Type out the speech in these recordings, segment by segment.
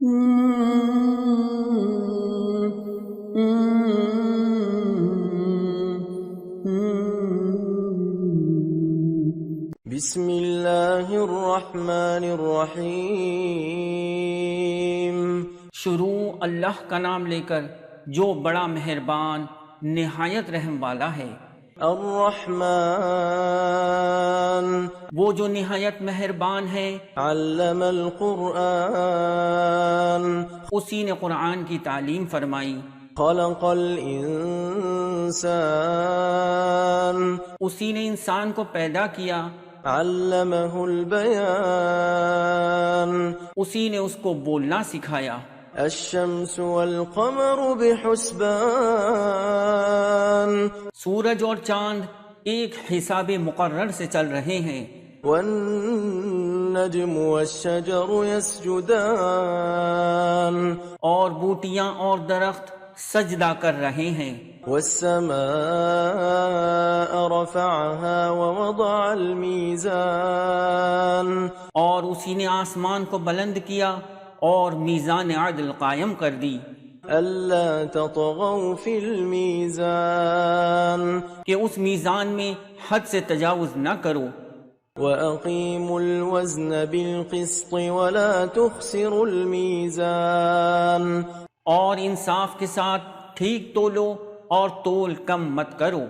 بسم اللہ الرحمن الرحیم۔ شروع اللہ کا نام لے کر جو بڑا مہربان نہایت رحم والا ہے۔ الرحمن وہ جو نہایت مہربان ہے۔ علم القرآن اسی نے قرآن کی تعلیم فرمائی۔ خلق الانسان اسی نے انسان کو پیدا کیا۔ علمہ البیان اسی نے اس کو بولنا سکھایا۔ الشمس والقمر بحسبان سورج اور چاند ایک حساب مقرر سے چل رہے ہیں۔ والنجم والشجر يسجدان اور بوٹیاں اور درخت سجدہ کر رہے ہیں۔ والسماء رفعها ووضع الميزان اور اسی نے آسمان کو بلند کیا اور میزان عدل قائم کر دی۔ ألا تطغوا في الميزان کہ اس میزان میں حد سے تجاوز نہ کرو۔ وأقيموا الوزن بالقسط ولا تخسروا الميزان اور انصاف کے ساتھ ٹھیک تولو اور تول کم مت کرو۔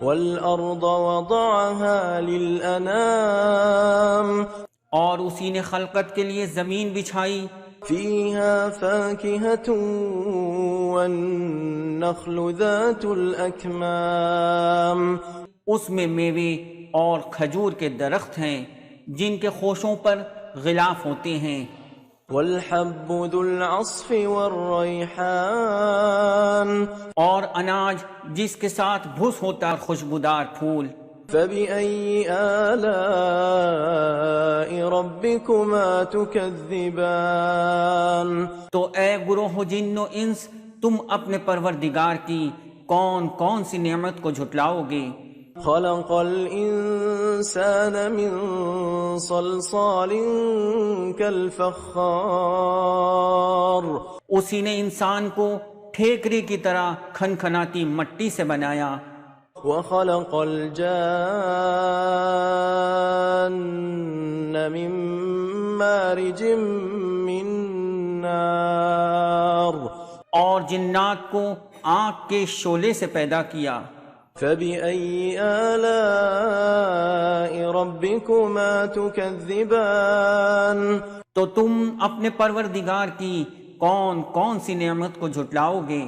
والأرض وضعها للأنام اور اسی نے خلقت کے لیے زمین بچھائی۔ فيها فاكهة والنخل ذات الأكمام اس میں میوے اور کھجور کے درخت ہیں جن کے خوشوں پر غلاف ہوتے ہیں۔ والحب ذو العصف والريحان اور اناج جس کے ساتھ بھس ہوتا ہے، خوشبودار پھول۔ فبأي آلاء ربكما تكذبان تو اے گروہ جن و انس، تم اپنے پروردگار کی کون کون سی نعمت کو جھٹلاؤ گے؟ خلق الإنسان من صلصال كالفخار اسی نے انسان کو ٹھیکری کی طرح کھنکھناتی مٹی سے بنایا۔ وخلق الجان من مارج من نار اور جنات کو آگ کے شعلے سے پیدا کیا۔ فبأي آلاء ربكما تكذبان تو تم اپنے پروردگار کی کون کون سی نعمت کو جھٹلاؤ گے؟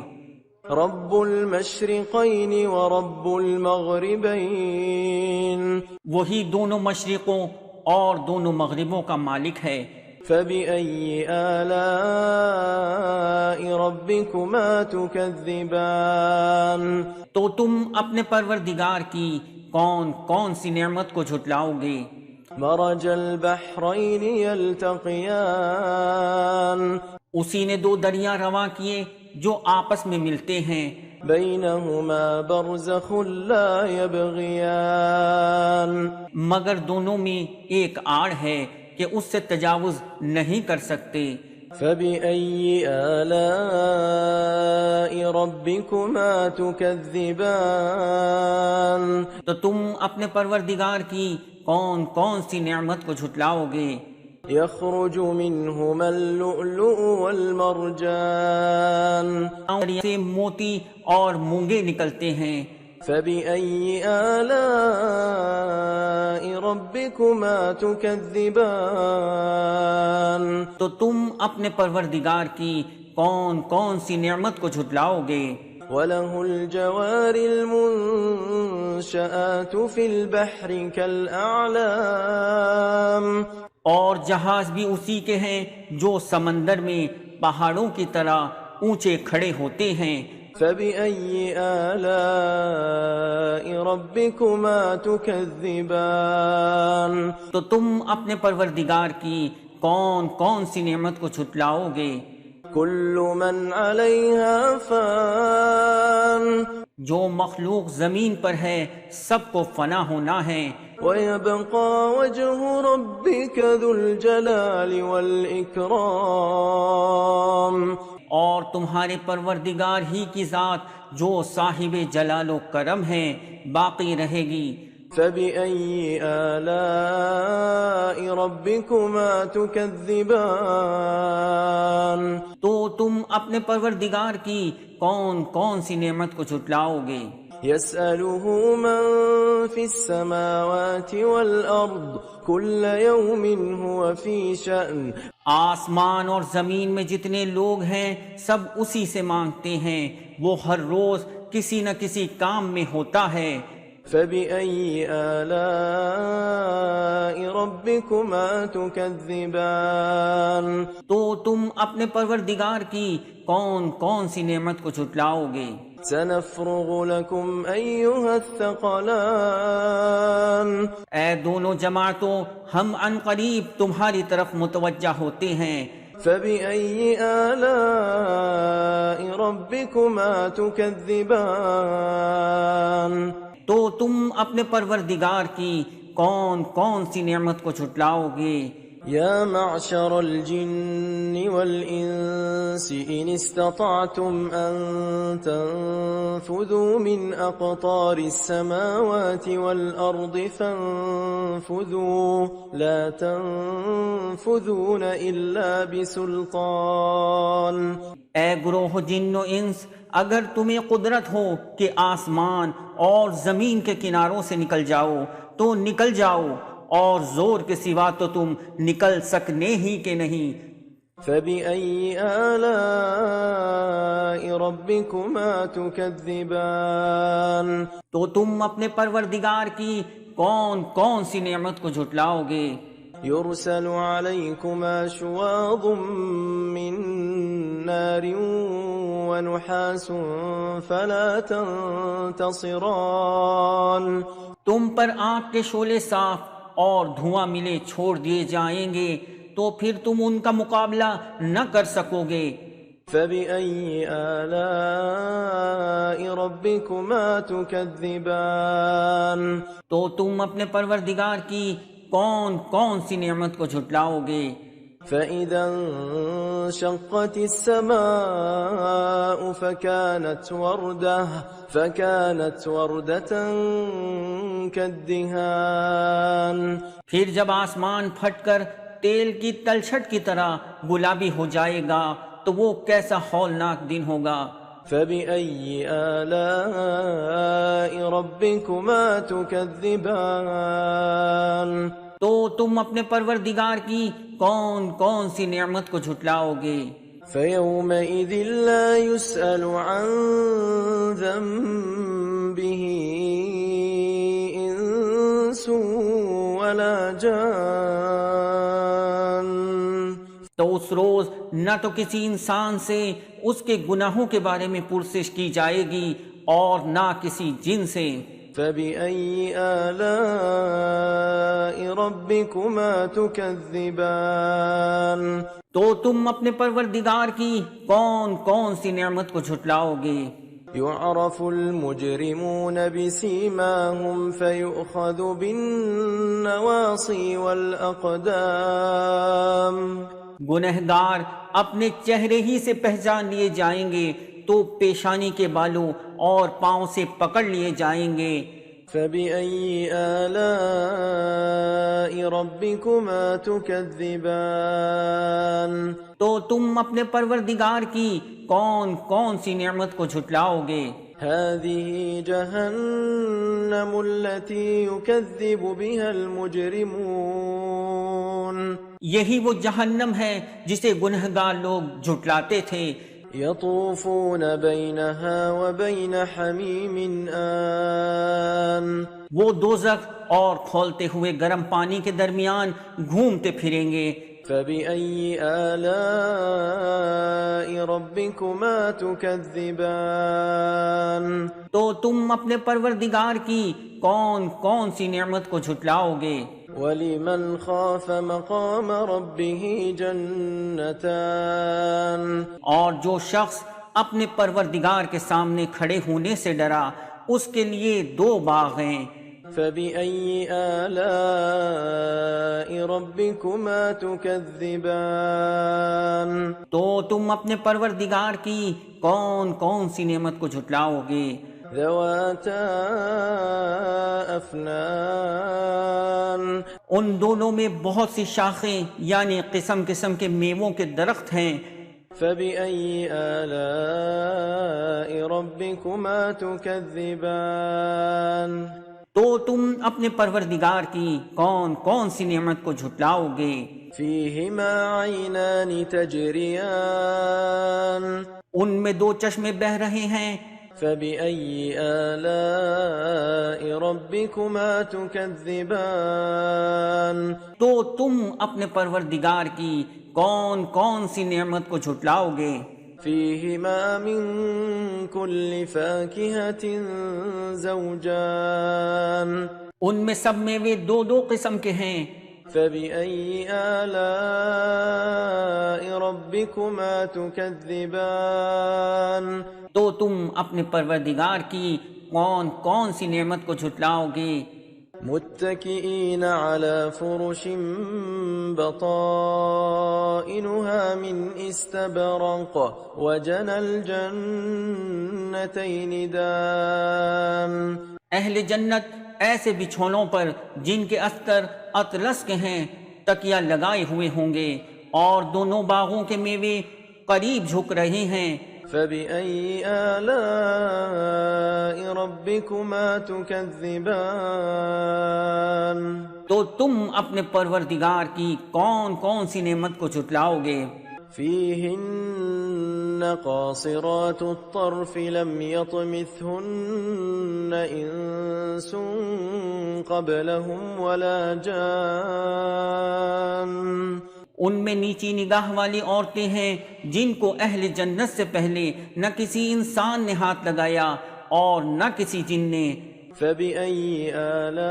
رب المشرقين ورب المغربين وہی دونوں مشرقوں اور دونوں مغربوں کا مالک ہے۔ فبأي آلاء ربكما تكذبان تو تم اپنے پروردگار کی کون کون سی نعمت کو جھٹلاؤ گے؟ مرج البحرين يلتقيان اسی نے دو دریا رواں کیے جو آپس میں ملتے ہیں۔ بينهما برزخ لا يبغيان مگر دونوں میں ایک آڑ ہے کہ اس سے تجاوز نہیں کر سکتے۔ فبأي آلاء ربكما تكذبان تو تم اپنے پروردگار کی کون کون سی نعمت کو جھٹلاؤ گے؟ يخرج منهما اللؤلؤ والمرجان سے موتی اور مونگے نکلتے ہیں۔ فبأي آلاء ربكما تكذبان تو تم اپنے پروردگار کی کون کون سی نعمت کو جھٹلاؤ گے؟ وله الجوار المنشآت في البحر كالأعلام اور جہاز بھی اسی کے ہیں جو سمندر میں پہاڑوں کی طرح اونچے کھڑے ہوتے ہیں۔ فبأي آلاء ربكما تكذبان تو تم اپنے پروردگار کی کون کون سی نعمت کو جھٹلاؤ گے؟ كل من عليها فان جو مخلوق زمین پر ہے سب کو فنا ہونا ہے۔ ويبقى وجه ربك ذو الجلال والإكرام تمہارے پروردگار ہی کی ذات جو صاحب جلال و کرم ہے باقی رہے گی۔ فبأي آلاء ربكما تكذبان تو تم اپنے پروردگار کی کون کون سی نعمت کو جھٹلاؤ گے؟ يسأله من في السماوات والأرض كل يوم هو في شأن آسمان اور زمین میں جتنے لوگ ہیں سب اسی سے مانگتے ہیں، وہ ہر روز کسی نہ کسی کام میں ہوتا ہے۔ فبأي آلاء ربكما تكذبان تو تم اپنے پروردگار کی کون کون سی نعمت کو جھٹلاؤ گے؟ سنفرغ لكم أيها الثقلان اے دونوں جماعتوں، ہم عن قریب تمہاری طرف متوجہ ہوتے ہیں۔ فبأي آلاء ربكما تكذبان تو تم اپنے پروردگار کی کون کون سی نعمت کو جھٹلاؤ گے؟ يا معشر الجن والإنس إن استطعتم أن تنفذوا من أقطار السماوات والأرض فانفذوا لا تنفذون إلا بسلطان۔ اے گروہ جن و انس، اگر تمہیں قدرت ہو کہ آسمان اور زمین کے کناروں سے نکل جاؤ تو نکل جاؤ، اور زور کے سوا تو تم نکل سکنے ہی کے نہیں۔ فبأي آلاء ربكما تكذبان تو تم اپنے پروردگار کی کون کون سی نعمت کو جھٹلاؤ گے؟ يرسل عليكما شواظ من نار ونحاس فلا تنتصران تم پر آگ کے شعلے صاف اور دھواں ملے چھوڑ دیے جائیں گے تو پھر تم ان کا مقابلہ نہ کر سکو گے۔ فبأي آلاء ربكما تكذبان تو تم اپنے پروردگار کی کون کون سی نعمت کو جھٹلاؤ گے؟ فإذا انشقت السماء فكانت وردة كالدهان پھر جب آسمان پھٹ کر تیل کی تلچھٹ کی طرح گلابی ہو جائے گا تو وہ کیسا ہولناک دن ہوگا۔ فبأي آلاء ربكما تكذبان تو تم اپنے پروردگار کی کون کون سی نعمت کو جھٹلاؤ گے؟ فيومئذ لا يسأل عن ذنبه إنس ولا جان تو اس روز نہ تو کسی انسان سے اس کے گناہوں کے بارے میں پرسش کی جائے گی اور نہ کسی جن سے۔ فبأي آلاء ربكما تكذبان تو تم اپنے پروردگار کی کون کون سی نعمت کو جھٹلاؤ گے؟ يعرف المجرمون بسيماهم فيؤخذ بالنواصي والأقدام گنہگار اپنے چہرے ہی سے پہچان لیے جائیں گے تو پیشانی کے بالوں اور پاؤں سے پکڑ لیے جائیں گے۔ فبأي آلاء ربكما تكذبان تو تم اپنے پروردگار کی کون کون سی نعمت کو جھٹلاؤ گے؟ هذه جهنم التي يكذب بها المجرمون یہی وہ جہنم ہے جسے گنہگار لوگ جھٹلاتے تھے۔ يطوفون بينها وبين حميم آن وہ دوزخ اور کھولتے ہوئے گرم پانی کے درمیان گھومتے پھریں گے۔ فبأي آلاء ربكما تكذبان تو تم اپنے پروردگار کی کون کون سی نعمت کو جھٹلاؤ گے؟ ولمن خاف مقام ربه جنتان اور جو شخص اپنے پروردگار کے سامنے کھڑے ہونے سے ڈرا اس کے لیے دو باغ ہیں، فبأي آلاء ربكما تكذبان تو تم اپنے پروردگار کی کون کون سی نعمت کو جھٹلاؤ گے؟ ذواتا أفنان ان دونوں میں بہت سی شاخیں یعنی قسم قسم کے میووں کے درخت ہیں۔ فبأي آلاء ربكما تكذبان تو تم اپنے پروردگار کی کون کون سی نعمت کو جھٹلاؤ گے؟ فيهما عينان تجريان ان میں دو چشمے بہہ رہے ہیں۔ فبأي آلاء ربكما تكذبان تو تم اپنے پروردگار کی کون کون سی نعمت کو جھٹلاؤ گے؟ فيهما من كل فاكهة زوجان ان میں سب میوے دو دو قسم کے ہیں۔ فبأي آلاء ربكما تكذبان تو تم اپنے پروردگار کی کون کون سی نعمت کو جھٹلاؤ گے؟ متكئين على فرش بطائنها من استبرق وجنى الجنتين دان اہل جنت ایسے بچھونوں پر جن کے استر اطلس کے ہیں تکیہ لگائے ہوئے ہوں گے اور دونوں باغوں کے میوے قریب جھک رہے ہیں۔ فبأي آلاء ربكما تكذبان تو تم اپنے پروردگار کی کون کون سی نعمت کو جھٹلاؤ گے؟ فيهن قاصرات الطرف لم يطمثهن إنس قبلهم ولا جان ان میں نیچی نگاہ والی عورتیں ہیں جن کو اہل جنت سے پہلے نہ کسی انسان نے ہاتھ لگایا اور نہ کسی جن نے۔ فبأي آلاء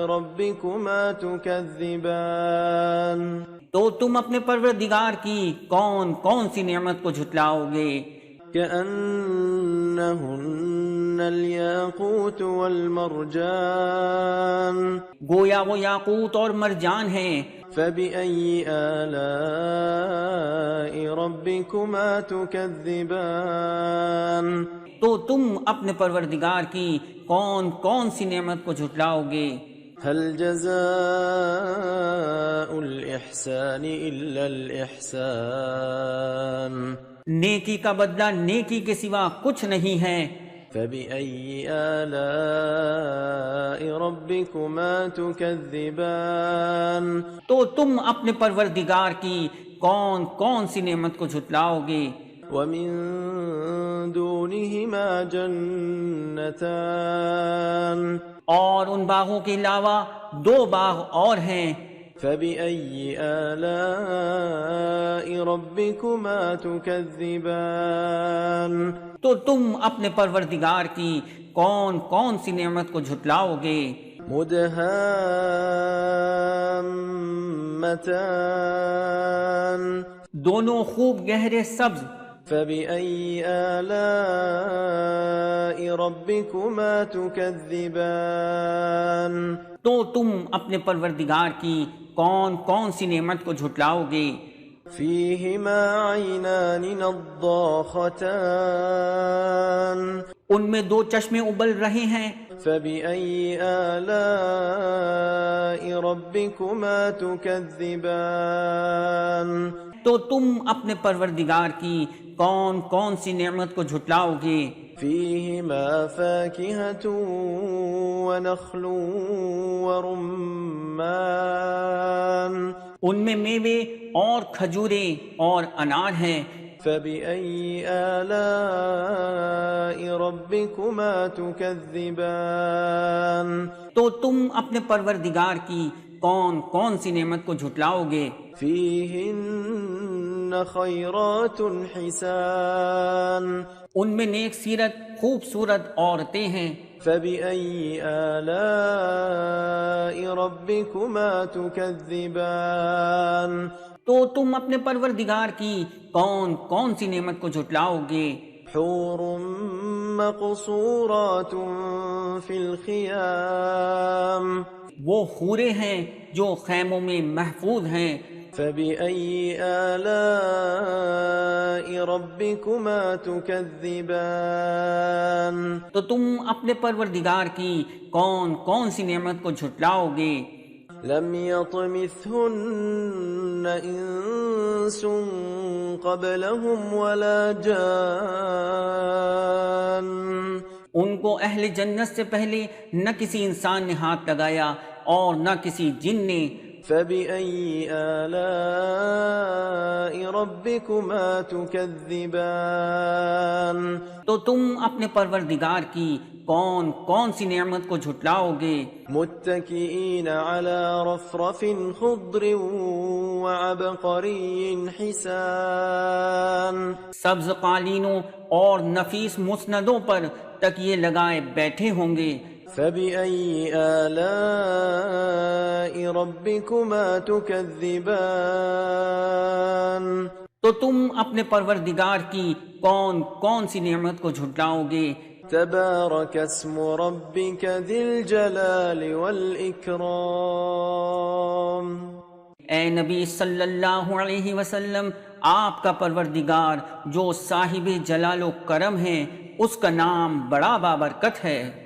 ربكما تكذبان تو تم اپنے پروردگار کی کون کون سی نعمت کو جھٹلاؤ گے؟ كأنهن الياقوت والمرجان گویا وہ یاقوت اور مرجان ہیں۔ فبأي آلاء ربكما تكذبان تو تم اپنے پروردگار کی کون کون سی نعمت کو جھٹلاؤ گے؟ هل جزاء الإحسان إلا الإحسان نیکی کا بدلہ نیکی کے سوا کچھ نہیں ہے۔ فبأي آلاء ربكما تكذبان تو تم اپنے پروردگار کی کون کون سی نعمت کو جھٹلاؤ گے؟ ومن دونهما جنتان اور ان باغوں کے علاوہ دو باغ اور ہیں۔ فبأي آلاء ربكما تكذبان تو تم اپنے پروردگار کی کون کون سی نعمت کو جھٹلاؤ گے؟ مدهامتان دونوں خوب گہرے سبز۔ فبأي آلاء ربكما تكذبان تو تم اپنے پروردگار کی کون کون سی نعمت کو جھٹلاؤ گے؟ فيهما عينان نضاختان ان میں دو چشمے ابل رہے ہیں۔ فبأي آلاء ربكما تكذبان تو تم اپنے پروردگار کی کون کون سی نعمت کو جھٹلاؤ گے؟ فيهما فاكهة ونخل ورمان ان میں میوے اور کھجورے اور انار ہیں۔ فبأي آلاء ربكما تكذبان تو تم اپنے پروردگار کی کون کون سی نعمت کو جھٹلاؤ گے؟ فيهن خيرات حسان ان میں نیک سیرت خوبصورت عورتیں ہیں۔ فبأي آلاء ربكما تكذبان تو تم اپنے پروردگار کی کون کون سی نعمت کو جھٹلاؤ گے؟ حور مقصورات في الخيام وہ حوریں ہیں جو خیموں میں محفوظ ہیں. فبأي آلاء ربكما تكذبان تو تم اپنے پروردگار کی کون کون سی نعمت کو جھٹلاؤ گے؟ لم يطمثهن انس قبلهم ولا جان ان کو اہل جنت سے پہلے نہ کسی انسان نے ہاتھ لگایا اور نہ کسی جن نے. فبأي آلاء ربكما تكذبان تو تم اپنے پروردگار کی کون کون سی نعمت کو جھٹلاؤ گے؟ متكئين على رفرف خضر وعبقري حسان سبز قالینوں اور نفیس مسندوں پر تکیے لگائے بیٹھے ہوں گے. فبأي آلاء ربكما تكذبان تو تم اپنے پروردگار کی کون کون سی نعمت کو جھٹلاؤ گے؟ تبارك اسم ربك ذي الجلال والإكرام اے نبی صلی اللہ علیہ وسلم، آپ کا پروردگار جو صاحب جلال و کرم ہے، اس کا نام بڑا بابرکت ہے.